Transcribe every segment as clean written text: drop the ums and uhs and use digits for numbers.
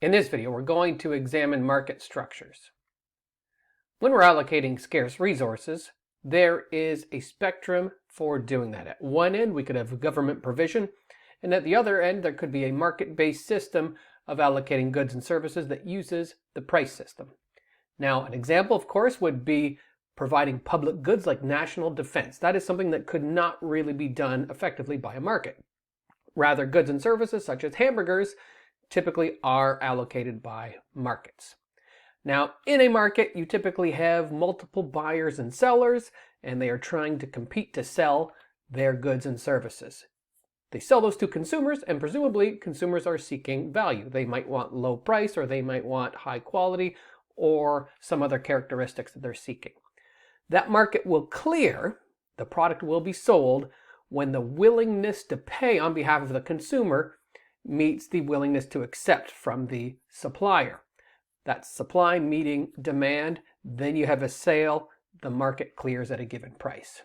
In this video, we're going to examine market structures. When we're allocating scarce resources, there is a spectrum for doing that. At one end, we could have government provision, and at the other end, there could be a market-based system of allocating goods and services that uses the price system. Now, an example, of course, would be providing public goods like national defense. That is something that could not really be done effectively by a market. Rather, goods and services such as hamburgers typically are allocated by markets. Now, in a market, you typically have multiple buyers and sellers, and they are trying to compete to sell their goods and services. They sell those to consumers, and presumably consumers are seeking value. They might want low price, or they might want high quality, or some other characteristics that they're seeking. That market will clear, the product will be sold, when the willingness to pay on behalf of the consumer meets the willingness to accept from the supplier. That's supply meeting demand, then you have a sale, the market clears at a given price.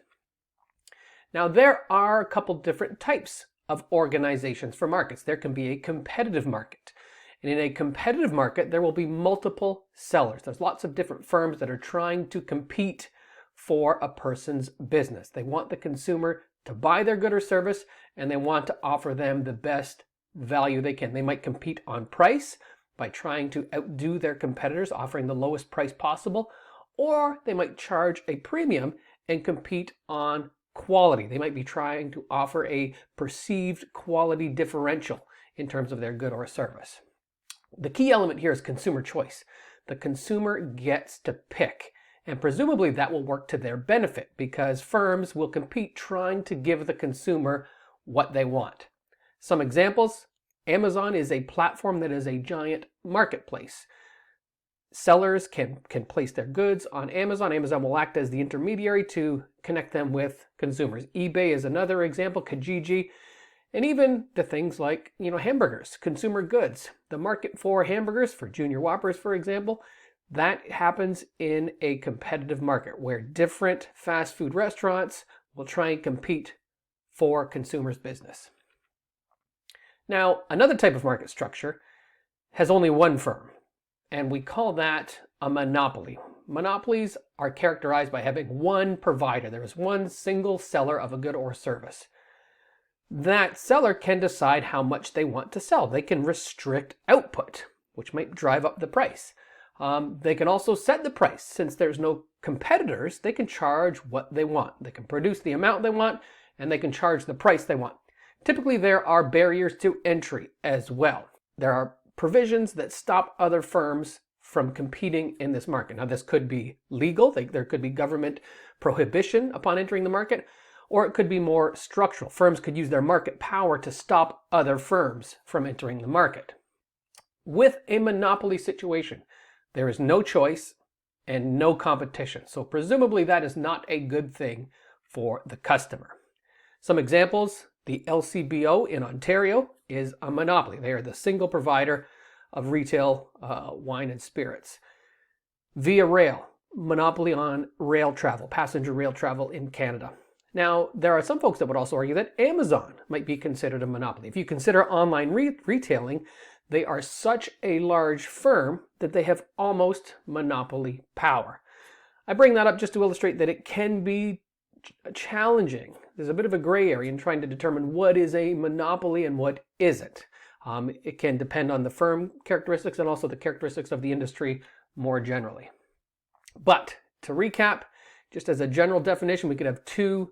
Now there are a couple different types of organizations for markets. There can be a competitive market. And in a competitive market, there will be multiple sellers. There's lots of different firms that are trying to compete for a person's business. They want the consumer to buy their good or service, and they want to offer them the best value they can. They might compete on price by trying to outdo their competitors, offering the lowest price possible, or they might charge a premium and compete on quality. They might be trying to offer a perceived quality differential in terms of their good or service. The key element here is consumer choice. The consumer gets to pick, and presumably that will work to their benefit because firms will compete trying to give the consumer what they want. Some examples: Amazon is a platform that is a giant marketplace. Sellers can place their goods on Amazon. Amazon will act as the intermediary to connect them with consumers. eBay is another example, Kijiji, and even the things like, hamburgers, consumer goods. The market for hamburgers, for Junior Whoppers, for example, that happens in a competitive market where different fast food restaurants will try and compete for consumers' business. Now, another type of market structure has only one firm, and we call that a monopoly. Monopolies are characterized by having one provider. There is one single seller of a good or service. That seller can decide how much they want to sell. They can restrict output, which might drive up the price. They can also set the price. Since there's no competitors, they can charge what they want. They can produce the amount they want, and they can charge the price they want. Typically, there are barriers to entry as well. There are provisions that stop other firms from competing in this market. Now, this could be legal. There could be government prohibition upon entering the market, or it could be more structural. Firms could use their market power to stop other firms from entering the market. With a monopoly situation, there is no choice and no competition. So presumably that is not a good thing for the customer. Some examples: the LCBO in Ontario is a monopoly. They are the single provider of retail wine and spirits. Via Rail, monopoly on rail travel, passenger rail travel in Canada. Now, there are some folks that would also argue that Amazon might be considered a monopoly. If you consider online retailing, they are such a large firm that they have almost monopoly power. I bring that up just to illustrate that it can be challenging. There's a bit of a gray area in trying to determine what is a monopoly and what isn't. It can depend on the firm characteristics and also the characteristics of the industry more generally. But to recap, just as a general definition, we could have two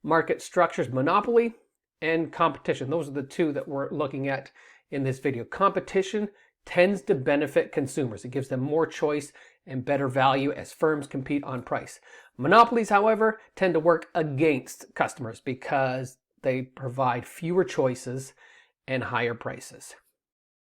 market structures: monopoly and competition. Those are the two that we're looking at in this video. Competition tends to benefit consumers. It gives them more choice and better value as firms compete on price. Monopolies, however, tend to work against customers because they provide fewer choices and higher prices.